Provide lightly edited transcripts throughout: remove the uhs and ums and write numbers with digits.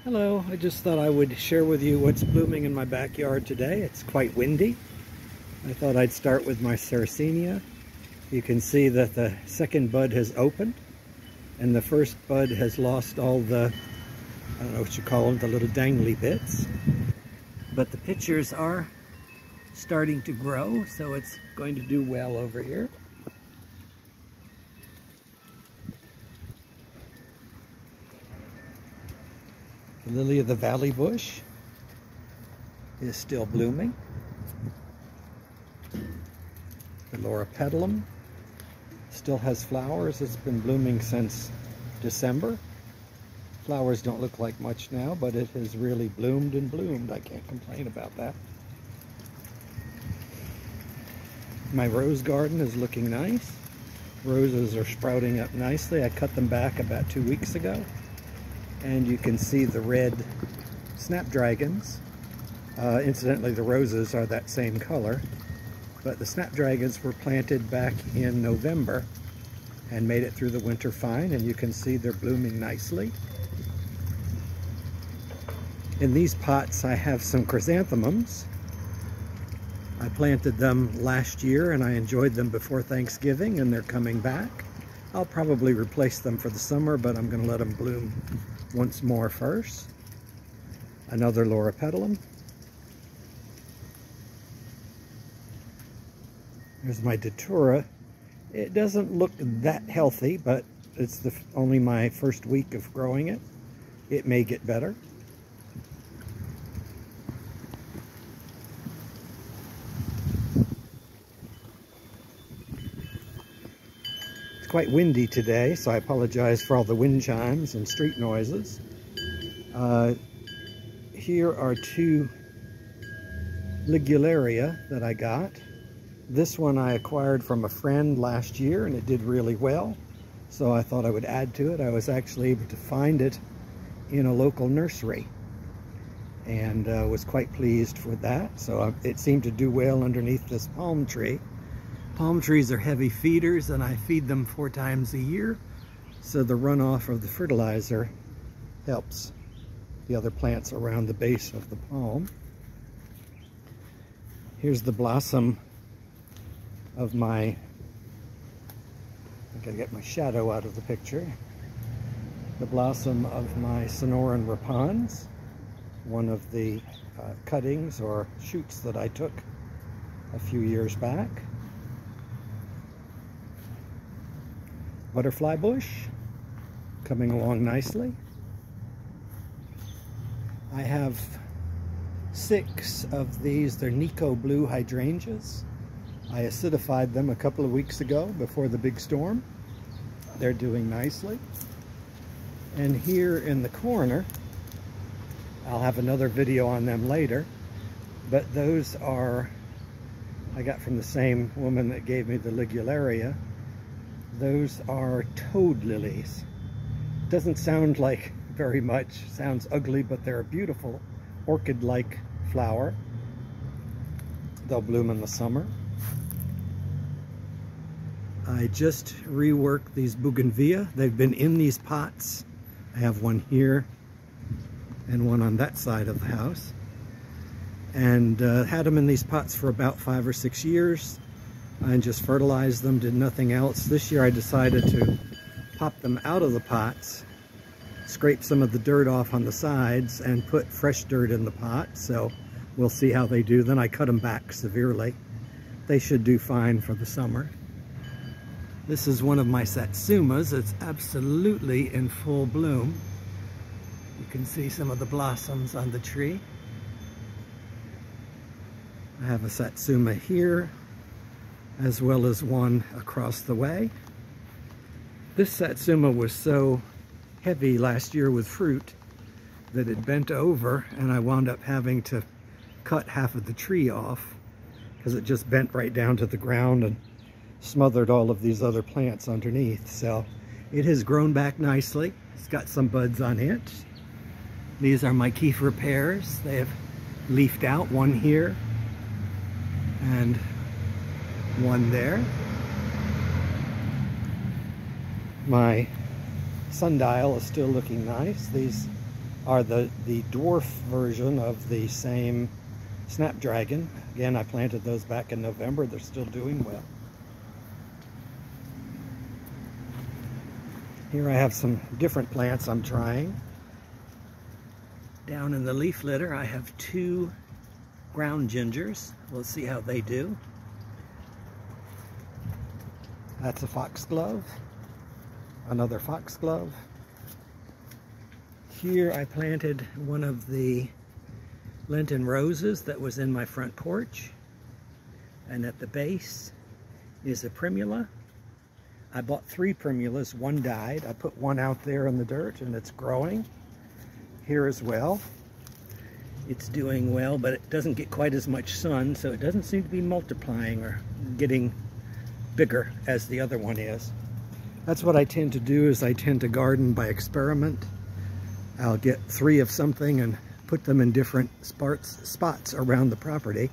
Hello, I just thought I would share with you what's blooming in my backyard today. It's quite windy. I thought I'd start with my Sarcinia. You can see that the second bud has opened and the first bud has lost all the, I don't know what you call them, the little dangly bits. But the pictures are starting to grow, so it's going to do well over here. The lily of the valley bush is still blooming. The loropetalum still has flowers. It's been blooming since December. Flowers don't look like much now, but it has really bloomed and bloomed. I can't complain about that. My rose garden is looking nice. Roses are sprouting up nicely. I cut them back about 2 weeks ago. And you can see the red snapdragons. Incidentally, the roses are that same color, but the snapdragons were planted back in November and made it through the winter fine, and you can see they're blooming nicely. In these pots I have some chrysanthemums. I planted them last year and I enjoyed them before Thanksgiving, and they're coming back. I'll probably replace them for the summer, but I'm going to let them bloom once more first. Another loropetalum. There's my datura. It doesn't look that healthy, but it's only my first week of growing it. It may get better. Quite windy today, so I apologize for all the wind chimes and street noises. Here are two Ligularia that I got. This one I acquired from a friend last year and it did really well, so I thought I would add to it. I was actually able to find it in a local nursery and was quite pleased with that. So it seemed to do well underneath this palm tree. Palm trees are heavy feeders and I feed them 4 times a year, so the runoff of the fertilizer helps the other plants around the base of the palm. Here's the blossom of my, I gotta get my shadow out of the picture. The blossom of my Sonoran rapans, one of the cuttings or shoots that I took a few years back. Butterfly bush, coming along nicely. I have 6 of these. They're Nico blue hydrangeas. I acidified them a couple of weeks ago before the big storm. They're doing nicely. And here in the corner, I'll have another video on them later, but those are, I got from the same woman that gave me the Ligularia. Those are toad lilies. Doesn't sound like very much, sounds ugly, but they're a beautiful orchid-like flower. They'll bloom in the summer. I just reworked these Bougainvillea. They've been in these pots. I have one here and one on that side of the house. And had them in these pots for about 5 or 6 years. I just fertilized them, did nothing else. This year I decided to pop them out of the pots, scrape some of the dirt off on the sides, and put fresh dirt in the pot. So we'll see how they do. Then I cut them back severely. They should do fine for the summer. This is one of my Satsumas. It's absolutely in full bloom. You can see some of the blossoms on the tree. I have a Satsuma here, as well as one across the way. This Satsuma was so heavy last year with fruit that it bent over, and I wound up having to cut half of the tree off because it just bent right down to the ground and smothered all of these other plants underneath. So it has grown back nicely. It's got some buds on it. These are my Kiefer pears. They have leafed out, one here and one there. My sundial is still looking nice. These are the dwarf version of the same snapdragon. Again, I planted those back in November. They're still doing well. Here I have some different plants I'm trying. Down in the leaf litter I have 2 ground gingers. We'll see how they do. That's a foxglove. Another foxglove. Here I planted one of the Lenten roses that was in my front porch. And at the base is a primula. I bought 3 primulas, 1 died. I put 1 out there in the dirt and it's growing. Here as well. It's doing well, but it doesn't get quite as much sun, so it doesn't seem to be multiplying or getting bigger as the other one is. That's what I tend to do, is I tend to garden by experiment. I'll get 3 of something and put them in different spots around the property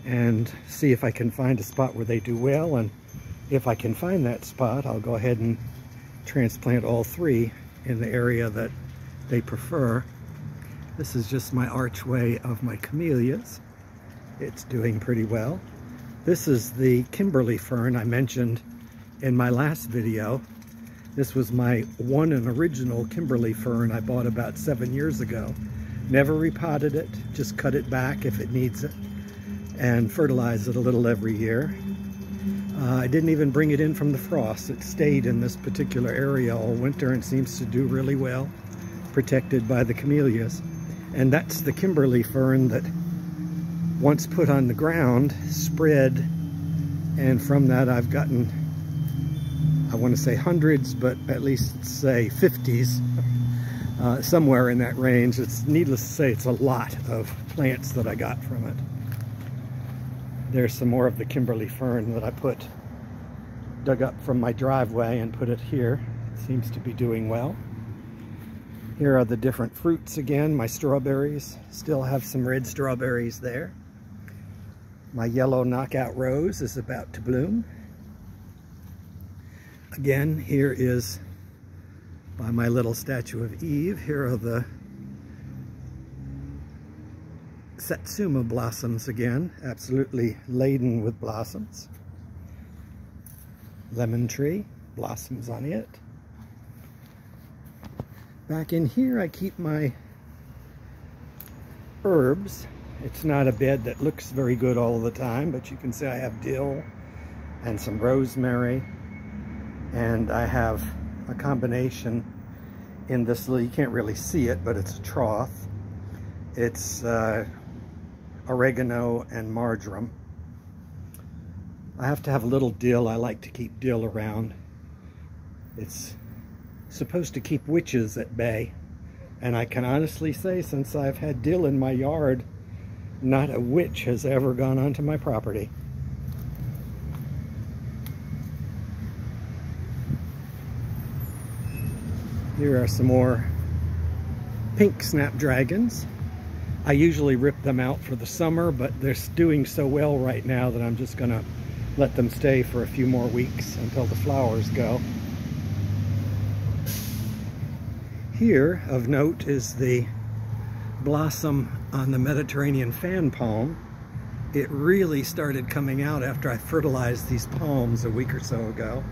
and see if I can find a spot where they do well, and if I can find that spot, I'll go ahead and transplant all 3 in the area that they prefer. This is just my archway of my camellias. It's doing pretty well. This is the Kimberly Fern I mentioned in my last video. This was my one and original Kimberly Fern I bought about 7 years ago. Never repotted it, just cut it back if it needs it, and fertilize it a little every year. I didn't even bring it in from the frost. It stayed in this particular area all winter and seems to do really well, protected by the camellias. And that's the Kimberly Fern that, once put on the ground, spread, and from that I've gotten, I want to say hundreds, but at least say 50s, somewhere in that range. It's needless to say, it's a lot of plants that I got from it. There's some more of the Kimberly Fern that I dug up from my driveway and put it here. It seems to be doing well. Here are the different fruits again. My strawberries, still have some red strawberries there. My yellow knockout rose is about to bloom. Again, here is by my little statue of Eve. Here are the Satsuma blossoms again, absolutely laden with blossoms. Lemon tree, blossoms on it. Back in here I keep my herbs. It's not a bed that looks very good all the time, but you can see I have dill and some rosemary, and I have a combination in this little, you can't really see it, but it's a trough. It's oregano and marjoram. I have to have a little dill. I like to keep dill around. It's supposed to keep witches at bay, and I can honestly say, since I've had dill in my yard, not a witch has ever gone onto my property. Here are some more pink snapdragons. I usually rip them out for the summer, but they're doing so well right now that I'm just gonna let them stay for a few more weeks until the flowers go. Here, of note, is the blossom on the Mediterranean fan palm. It really started coming out after I fertilized these palms a week or so ago.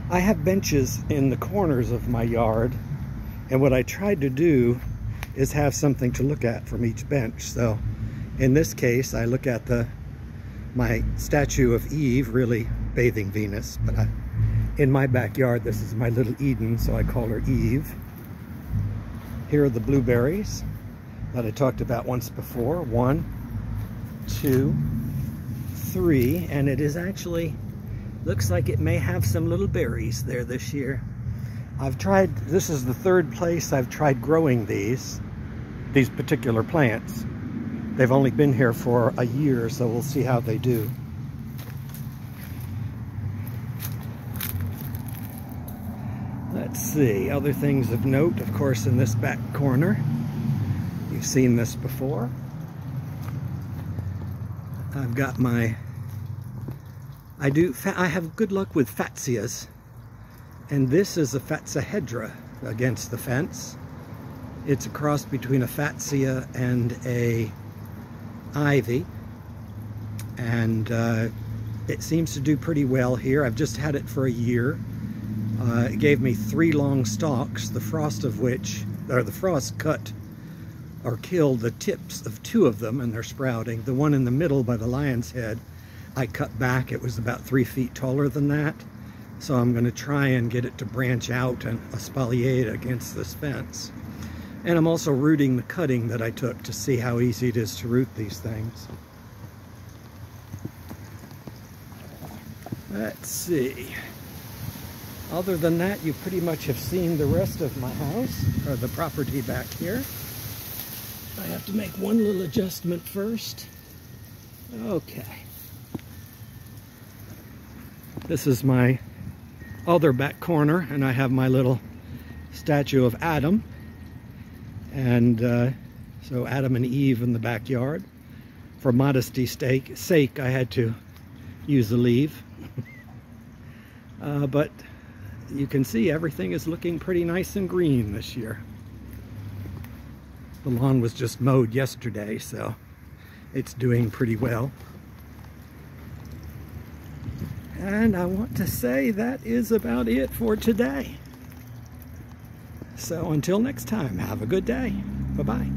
I have benches in the corners of my yard, and what I tried to do is have something to look at from each bench. So in this case, I look at my statue of Eve, really bathing Venus, but in my backyard, this is my little Eden, so I call her Eve. Here are the blueberries that I talked about once before. 1, 2, 3, and it is actually, looks like it may have some little berries there this year. I've tried, this is the 3rd place I've tried growing these particular plants. They've only been here for a year, so we'll see how they do. Let's see, other things of note, of course, in this back corner. You've seen this before. I've got my, I have good luck with Fatsias. And this is a Fatsahedra against the fence. It's a cross between a Fatsia and a ivy. And it seems to do pretty well here. I've just had it for a year. It gave me 3 long stalks, the frost cut or killed the tips of 2 of them, and they're sprouting. The one in the middle by the lion's head, I cut back. It was about 3 feet taller than that. So I'm going to try and get it to branch out and espalier against this fence. And I'm also rooting the cutting that I took to see how easy it is to root these things. Let's see. Other than that, you pretty much have seen the rest of my house, or the property back here. I have to make one little adjustment first. Okay. This is my other back corner, and I have my little statue of Adam. And so Adam and Eve in the backyard. For modesty's sake, I had to use the leaf. But you can see everything is looking pretty nice and green this year. The lawn was just mowed yesterday, so it's doing pretty well. And I want to say that is about it for today. So until next time, have a good day. Bye-bye.